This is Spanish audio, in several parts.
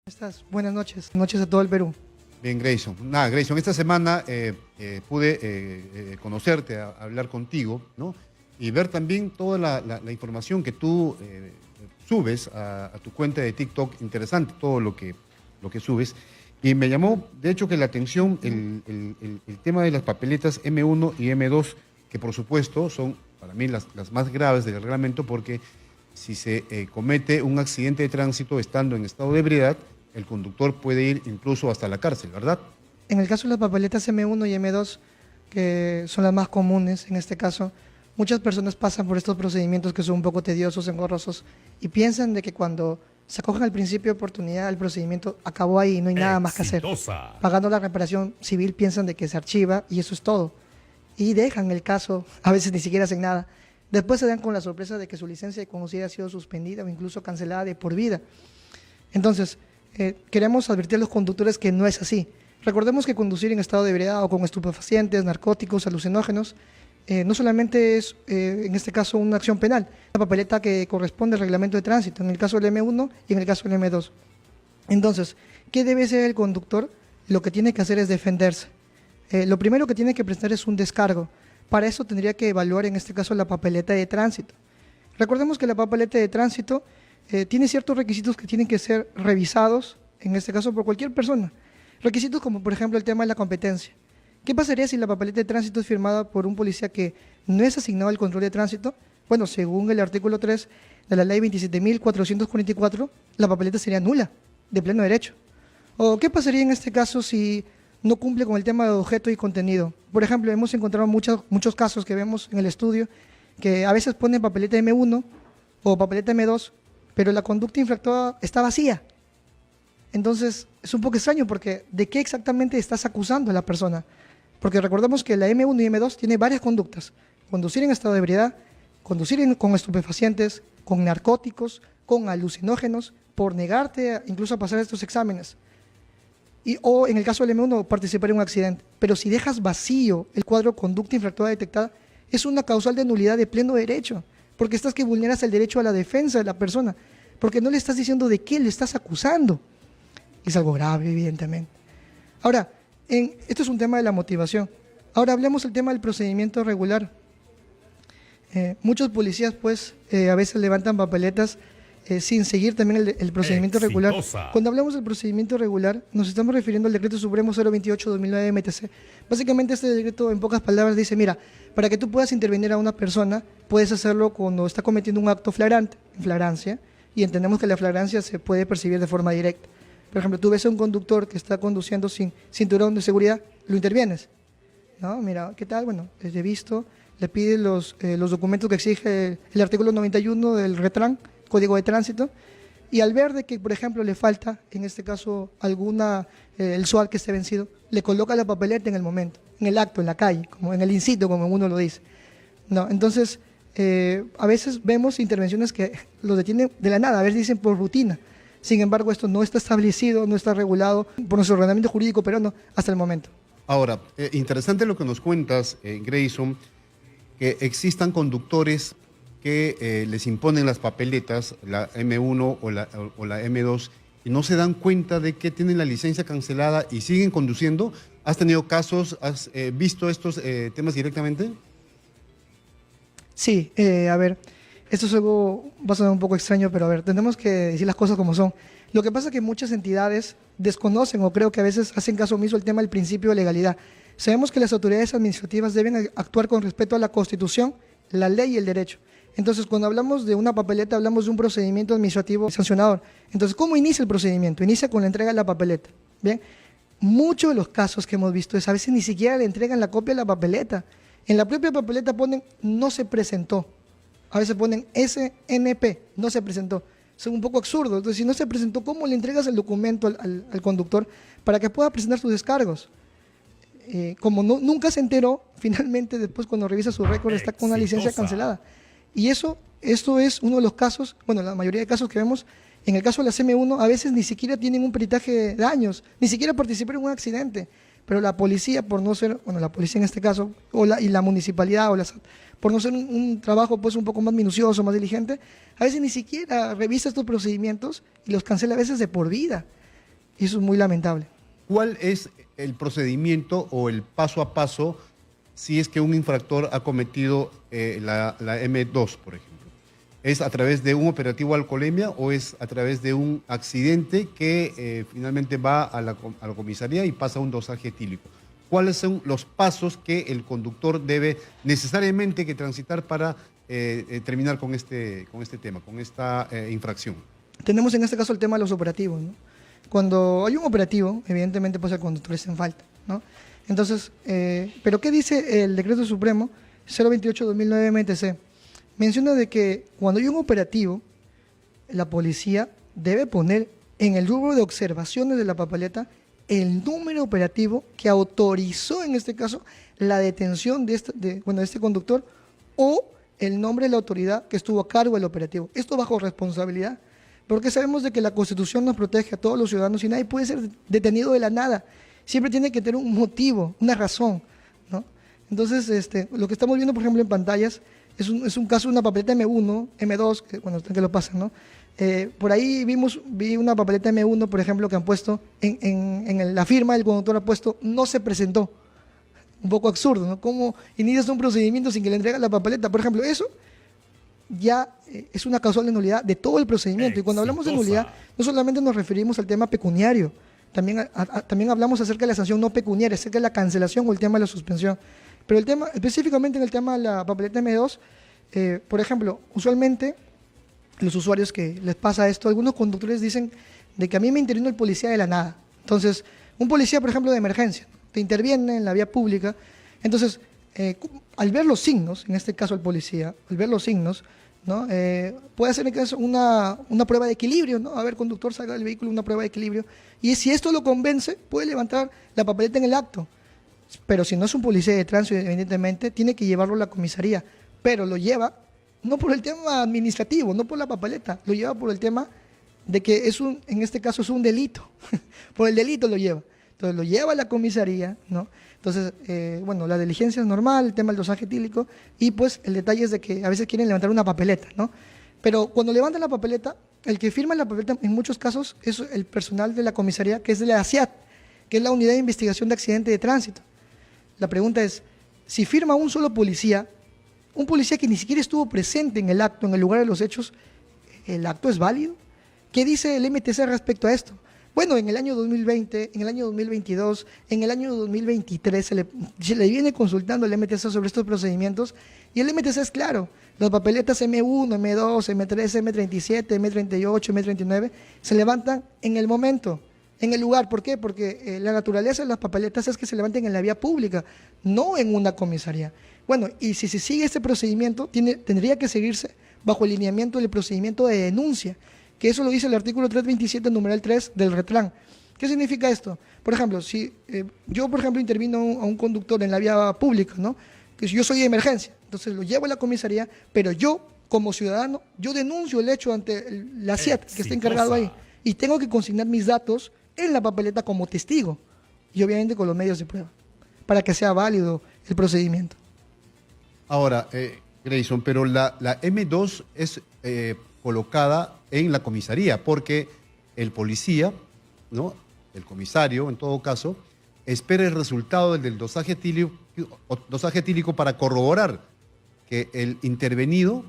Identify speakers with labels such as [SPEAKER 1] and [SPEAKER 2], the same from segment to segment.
[SPEAKER 1] ¿Estás? Buenas noches. Noches a todo el Perú.
[SPEAKER 2] Bien, Grayson. Nada, Grayson, esta semana pude conocerte, hablar contigo, ¿no? Y ver también toda la información que tú subes a tu cuenta de TikTok. Interesante todo lo que subes. Y me llamó, de hecho, que la atención el tema de las papeletas M1 y M2, que por supuesto son para mí las más graves del reglamento, porque si se comete un accidente de tránsito estando en estado de ebriedad, el conductor puede ir incluso hasta la cárcel, ¿verdad?
[SPEAKER 1] En el caso de las papeletas M1 y M2, que son las más comunes en este caso, muchas personas pasan por estos procedimientos que son un poco tediosos, engorrosos, y piensan de que cuando se acogen al principio de oportunidad, el procedimiento acabó ahí y no hay nada más que hacer. Pagando la reparación civil piensan de que se archiva y eso es todo. Y dejan el caso, a veces ni siquiera hacen nada. Después se dan con la sorpresa de que su licencia de conducir ha sido suspendida o incluso cancelada de por vida. Entonces, queremos advertir a los conductores que no es así. Recordemos que conducir en estado de ebriedad o con estupefacientes, narcóticos, alucinógenos, no solamente es, en este caso, una acción penal, la papeleta que corresponde al reglamento de tránsito, en el caso del M1 y en el caso del M2. Entonces, ¿qué debe hacer el conductor? Lo que tiene que hacer es defenderse. Lo primero que tiene que prestar es un descargo. Para eso tendría que evaluar, en este caso, la papeleta de tránsito. Recordemos que la papeleta de tránsito tiene ciertos requisitos que tienen que ser revisados, en este caso por cualquier persona. Requisitos como, por ejemplo, el tema de la competencia. ¿Qué pasaría si la papeleta de tránsito es firmada por un policía que no es asignado al control de tránsito? Bueno, según el artículo 3 de la ley 27.444, la papeleta sería nula, de pleno derecho. ¿O qué pasaría en este caso si no cumple con el tema de objeto y contenido? Por ejemplo, hemos encontrado muchos casos que vemos en el estudio que a veces ponen papeleta M1 o papeleta M2, pero la conducta infractora está vacía. Entonces, es un poco extraño porque ¿de qué exactamente estás acusando a la persona? Porque recordemos que la M1 y M2 tiene varias conductas. Conducir en estado de ebriedad, conducir con estupefacientes, con narcóticos, con alucinógenos, por negarte incluso a pasar estos exámenes. O en el caso del M1, participar en un accidente. Pero si dejas vacío el cuadro de conducta infractora detectada, es una causal de nulidad de pleno derecho, porque estás que vulneras el derecho a la defensa de la persona, porque no le estás diciendo de qué le estás acusando. Es algo grave, evidentemente. Ahora, esto es un tema de la motivación. Ahora hablemos del tema del procedimiento regular. Muchos policías, pues, a veces levantan papeletas sin seguir también el procedimiento regular. Cuando hablamos del procedimiento regular, nos estamos refiriendo al Decreto Supremo 028/2009 MTC. Básicamente este decreto, en pocas palabras, dice, mira, para que tú puedas intervenir a una persona, puedes hacerlo cuando está cometiendo un acto flagrante, en flagrancia, y entendemos que la flagrancia se puede percibir de forma directa. Por ejemplo, tú ves a un conductor que está conduciendo sin cinturón de seguridad, lo intervienes. ¿No? Mira, ¿qué tal? Bueno, he visto, le pide los documentos que exige el artículo 91 del RETRAN, Código de Tránsito, y al ver de que, por ejemplo, le falta, en este caso, el SUAT que esté vencido, le coloca la papeleta en el momento, en el acto, en la calle, como en el incito, como uno lo dice. No, entonces, a veces vemos intervenciones que los detienen de la nada, a veces dicen por rutina. Sin embargo, esto no está establecido, no está regulado por nuestro ordenamiento jurídico peruano hasta el momento.
[SPEAKER 2] Ahora, interesante lo que nos cuentas, Grayson, que existan conductores que les imponen las papeletas, la M1 o la M2, y no se dan cuenta de que tienen la licencia cancelada y siguen conduciendo. ¿Has tenido casos? ¿Has visto estos temas directamente?
[SPEAKER 1] Sí, a ver, esto es algo, va a sonar un poco extraño, pero a ver, tenemos que decir las cosas como son. Lo que pasa es que muchas entidades desconocen o creo que a veces hacen caso omiso al tema del principio de legalidad. Sabemos que las autoridades administrativas deben actuar con respeto a la Constitución, la ley y el derecho. Entonces, cuando hablamos de una papeleta, hablamos de un procedimiento administrativo sancionador. Entonces, ¿cómo inicia el procedimiento? Inicia con la entrega de la papeleta. Bien, muchos de los casos que hemos visto es a veces ni siquiera le entregan la copia de la papeleta. En la propia papeleta ponen no se presentó. A veces ponen SNP, no se presentó. Es un poco absurdo. Entonces, si no se presentó, ¿cómo le entregas el documento al conductor para que pueda presentar sus descargos? Como nunca se enteró, finalmente después cuando revisa su récord está con una licencia cancelada. Y esto es uno de los casos, bueno, la mayoría de casos que vemos, en el caso de la M1, a veces ni siquiera tienen un peritaje de daños, ni siquiera participaron en un accidente. Pero la policía, por no ser, bueno, la policía en este caso, y la municipalidad, por no ser un trabajo pues un poco más minucioso, más diligente, a veces ni siquiera revisa estos procedimientos y los cancela a veces de por vida. Y eso es muy lamentable.
[SPEAKER 2] ¿Cuál es el procedimiento o el paso a paso si es que un infractor ha cometido la M2, por ejemplo? ¿Es a través de un operativo alcoholemia o es a través de un accidente que finalmente va a la comisaría y pasa un dosaje etílico? ¿Cuáles son los pasos que el conductor debe necesariamente que transitar para terminar con este tema, con esta infracción?
[SPEAKER 1] Tenemos en este caso el tema de los operativos, ¿no? Cuando hay un operativo, evidentemente pues el conductor está en falta, ¿no? Entonces, ¿pero qué dice el Decreto Supremo 028/2009 MTC? Menciona de que cuando hay un operativo, la policía debe poner en el rubro de observaciones de la papeleta el número operativo que autorizó, en este caso, la detención de este conductor o el nombre de la autoridad que estuvo a cargo del operativo. Esto bajo responsabilidad, porque sabemos de que la Constitución nos protege a todos los ciudadanos y nadie puede ser detenido de la nada. Siempre tiene que tener un motivo, una razón, ¿no? Entonces, lo que estamos viendo, por ejemplo, en pantallas, es un caso de una papeleta M1, M2, que lo pasan, ¿no? Por ahí vi una papeleta M1, por ejemplo, que han puesto, en la firma del conductor ha puesto, no se presentó. Un poco absurdo, ¿no? ¿Cómo inicias un procedimiento sin que le entregas la papeleta? Por ejemplo, eso ya es una causal de nulidad de todo el procedimiento. Y cuando hablamos de nulidad, no solamente nos referimos al tema pecuniario, también hablamos acerca de la sanción no pecuniaria, acerca de la cancelación o el tema de la suspensión. Pero específicamente en el tema de la papeleta M2, por ejemplo, usualmente los usuarios que les pasa esto, algunos conductores dicen de que a mí me intervino el policía de la nada. Entonces, un policía, por ejemplo, de emergencia, te interviene en la vía pública. Entonces, al ver los signos, en este caso el policía, al ver los signos, ¿no? Puede hacer una prueba de equilibrio, ¿no? A ver, conductor, salga del vehículo, una prueba de equilibrio. Y si esto lo convence, puede levantar la papeleta en el acto. Pero si no es un policía de tránsito, evidentemente, tiene que llevarlo a la comisaría. Pero lo lleva, no por el tema administrativo, no por la papeleta, lo lleva por el tema de que en este caso es un delito. Por el delito lo lleva. Entonces lo lleva a la comisaría, ¿no? Entonces, la diligencia es normal, el tema del dosaje etílico, y pues el detalle es de que a veces quieren levantar una papeleta, ¿no? Pero cuando levantan la papeleta, el que firma la papeleta en muchos casos es el personal de la comisaría, que es de la ASIAT, que es la Unidad de Investigación de Accidentes de Tránsito. La pregunta es, si firma un solo policía, un policía que ni siquiera estuvo presente en el acto, en el lugar de los hechos, ¿el acto es válido? ¿Qué dice el MTC respecto a esto? Bueno, en el año 2020, en el año 2022, en el año 2023 se le viene consultando al MTC sobre estos procedimientos y el MTC es claro, las papeletas M1, M2, M3, M37, M38, M39 se levantan en el momento, en el lugar. ¿Por qué? Porque la naturaleza de las papeletas es que se levanten en la vía pública, no en una comisaría. Bueno, y si se sigue este procedimiento, tendría que seguirse bajo el lineamiento del procedimiento de denuncia, que eso lo dice el artículo 327, numeral 3 del RETRAN. ¿Qué significa esto? Por ejemplo, si yo, por ejemplo, intervino a un conductor en la vía pública, ¿no? Que yo soy de emergencia, entonces lo llevo a la comisaría, pero yo, como ciudadano, yo denuncio el hecho ante la CIAT, que está encargado ahí, y tengo que consignar mis datos en la papeleta como testigo, y obviamente con los medios de prueba, para que sea válido el procedimiento.
[SPEAKER 2] Ahora, Grayson, pero la M2 es colocada en la comisaría, porque el policía, ¿no? El comisario, en todo caso, espera el resultado del dosaje etílico para corroborar que el intervenido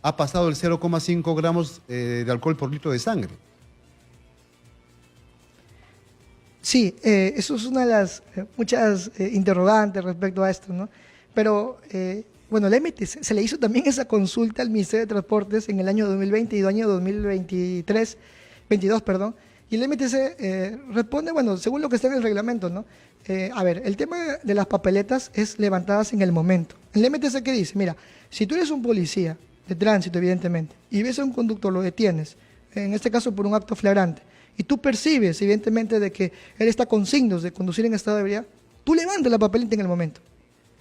[SPEAKER 2] ha pasado el 0,5 gramos de alcohol por litro de sangre.
[SPEAKER 1] Sí, eso es una de las muchas interrogantes respecto a esto, ¿no? Pero, el MTC se le hizo también esa consulta al Ministerio de Transportes en el año 2020 y el año 2022, y el MTC responde, según lo que está en el reglamento, ¿no? El tema de las papeletas es levantadas en el momento. El MTC, ¿qué dice? Mira, si tú eres un policía de tránsito, evidentemente, y ves a un conductor, lo detienes, en este caso por un acto flagrante, y tú percibes, evidentemente, de que él está con signos de conducir en estado de ebriedad, tú levantas la papeleta en el momento.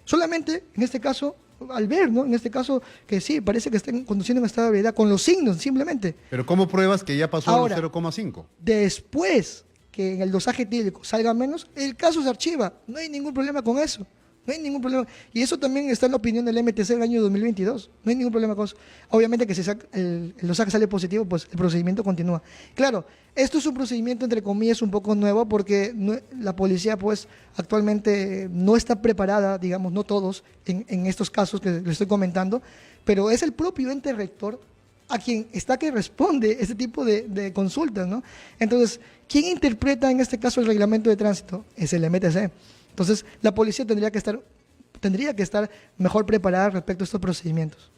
[SPEAKER 1] Solamente, en este caso, al ver, ¿no? En este caso, que sí, parece que están conduciendo en estado de ebriedad, con los signos, simplemente.
[SPEAKER 2] Pero ¿cómo pruebas que ya pasó
[SPEAKER 1] Ahora,
[SPEAKER 2] el 0,5?
[SPEAKER 1] Después que en el dosaje etílico salga menos, el caso se archiva. No hay ningún problema con eso. No hay ningún problema. Y eso también está en la opinión del MTC del año 2022. No hay ningún problema con eso. Obviamente que si el OSAC sale positivo, pues el procedimiento continúa. Claro, esto es un procedimiento, entre comillas, un poco nuevo porque la policía, pues, actualmente no está preparada, digamos, no todos, en estos casos que les estoy comentando, pero es el propio ente rector a quien está que responde ese tipo de consultas, ¿no? Entonces, ¿quién interpreta en este caso el reglamento de tránsito? Es el MTC. Entonces, la policía tendría que estar mejor preparada respecto a estos procedimientos.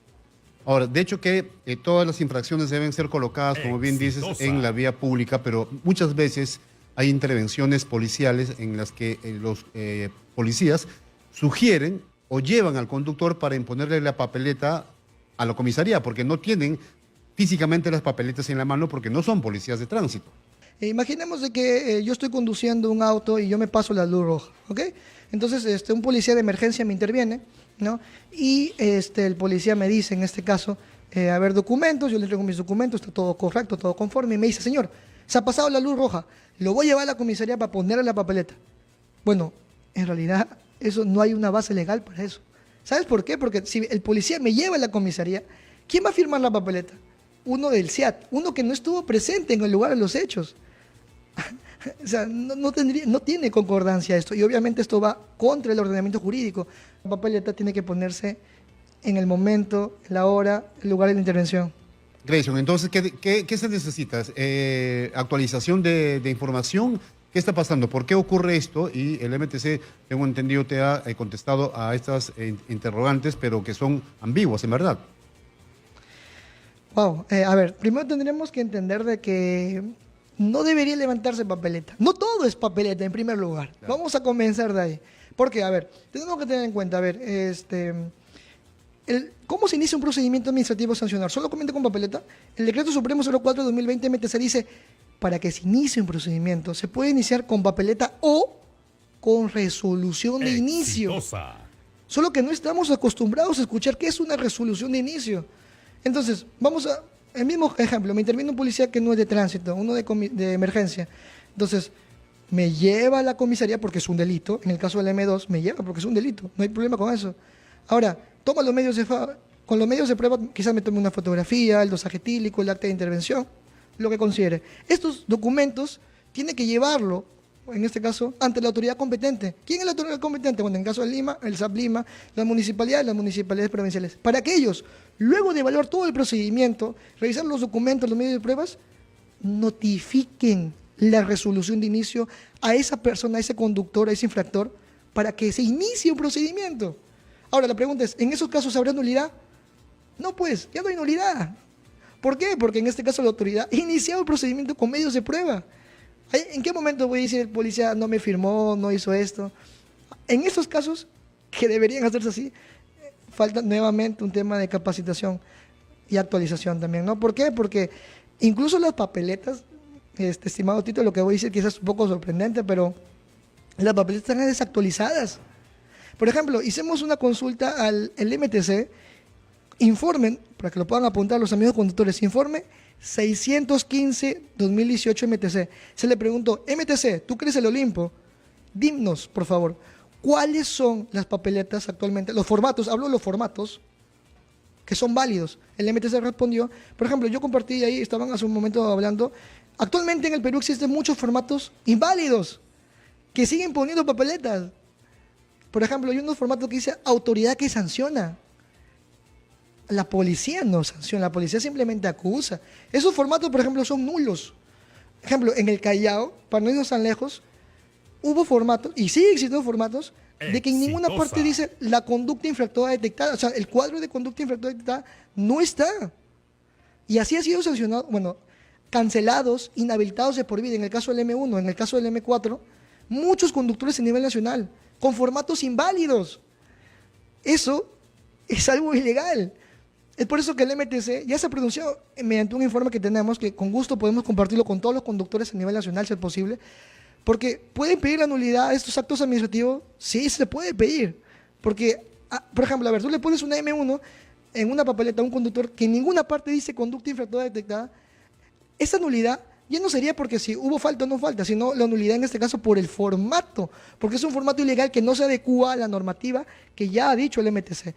[SPEAKER 2] Ahora, de hecho que todas las infracciones deben ser colocadas, como bien dices, en la vía pública, pero muchas veces hay intervenciones policiales en las que los policías sugieren o llevan al conductor para imponerle la papeleta a la comisaría, porque no tienen físicamente las papeletas en la mano porque no son policías de tránsito.
[SPEAKER 1] Imaginemos de que yo estoy conduciendo un auto y yo me paso la luz roja, ¿ok? Entonces, un policía de emergencia me interviene, ¿no? Y el policía me dice, en este caso, a ver, documentos, yo le entrego mis documentos, está todo correcto, todo conforme, y me dice, señor, se ha pasado la luz roja, lo voy a llevar a la comisaría para ponerle la papeleta. Bueno, en realidad, eso no hay una base legal para eso. ¿Sabes por qué? Porque si el policía me lleva a la comisaría, ¿quién va a firmar la papeleta? Uno del SEAT, uno que no estuvo presente en el lugar de los hechos. O sea, no tiene concordancia esto, y obviamente esto va contra el ordenamiento jurídico. La papeleta tiene que ponerse en el momento, la hora, el lugar de la intervención.
[SPEAKER 2] Grayson, entonces, ¿qué se necesita? ¿Actualización de información? ¿Qué está pasando? ¿Por qué ocurre esto? Y el MTC, tengo entendido, te ha contestado a estas interrogantes, pero que son ambiguas, en verdad.
[SPEAKER 1] Wow, a ver, primero tendremos que entender de que no debería levantarse papeleta. No todo es papeleta, en primer lugar. Claro. Vamos a comenzar de ahí. Porque, a ver, tenemos que tener en cuenta, a ver, ¿cómo se inicia un procedimiento administrativo sancionar? ¿Solamente con papeleta? El Decreto Supremo 04 de 2020 MTC dice, para que se inicie un procedimiento, se puede iniciar con papeleta o con resolución de inicio. Solo que no estamos acostumbrados a escuchar qué es una resolución de inicio. Entonces, vamos a... El mismo ejemplo, me interviene un policía que no es de tránsito, uno de emergencia. Entonces, me lleva a la comisaría porque es un delito. En el caso del M2, me lleva porque es un delito. No hay problema con eso. Ahora, toma los medios con los medios de prueba, quizás me tome una fotografía, el dosaje etílico, el acta de intervención, lo que considere. Estos documentos tiene que llevarlo, en este caso, ante la autoridad competente. ¿Quién es la autoridad competente? Bueno, en el caso de Lima, el SAP Lima, las municipalidades provinciales. Para que ellos, luego de evaluar todo el procedimiento, revisar los documentos, los medios de pruebas, notifiquen la resolución de inicio a esa persona, a ese conductor, a ese infractor, para que se inicie un procedimiento. Ahora, la pregunta es, ¿en esos casos habrá nulidad? No, pues, ya no hay nulidad. ¿Por qué? Porque en este caso la autoridad ha iniciado el procedimiento con medios de prueba. ¿En qué momento voy a decir el policía no me firmó, no hizo esto? En estos casos, que deberían hacerse así, falta nuevamente un tema de capacitación y actualización también, ¿no? ¿Por qué? Porque incluso las papeletas, estimado Tito, lo que voy a decir quizás es un poco sorprendente, pero las papeletas están desactualizadas. Por ejemplo, hicimos una consulta al MTC, informen, para que lo puedan apuntar los amigos conductores, informe 615-2018 MTC. Se le preguntó, MTC, ¿tú crees el Olimpo? Dinos, por favor, ¿cuáles son las papeletas actualmente? Los formatos, hablo de los formatos que son válidos. El MTC respondió, por ejemplo, yo compartí ahí, estaban hace un momento hablando, actualmente en el Perú existen muchos formatos inválidos que siguen poniendo papeletas. Por ejemplo, hay unos formatos que dice autoridad que sanciona. La policía no sanciona, la policía simplemente acusa. Esos formatos, por ejemplo, son nulos. Por ejemplo, en el Callao, para no irnos tan lejos, hubo formatos, y sigue existiendo formatos, de que en ninguna parte dice la conducta infractora detectada. O sea, el cuadro de conducta infractora detectada no está. Y así ha sido sancionado, bueno, cancelados, inhabilitados de por vida, en el caso del M1, en el caso del M4, muchos conductores a nivel nacional, con formatos inválidos. Eso es algo ilegal. Es por eso que el MTC ya se ha pronunciado mediante un informe que tenemos, que con gusto podemos compartirlo con todos los conductores a nivel nacional, si es posible, porque pueden pedir la nulidad de estos actos administrativos, sí, se puede pedir. Porque, por ejemplo, a ver, tú le pones una M1 en una papeleta a un conductor que en ninguna parte dice conducta infractora detectada, esa nulidad ya no sería porque si hubo falta o no falta, sino la nulidad en este caso por el formato, porque es un formato ilegal que no se adecua a la normativa que ya ha dicho el MTC.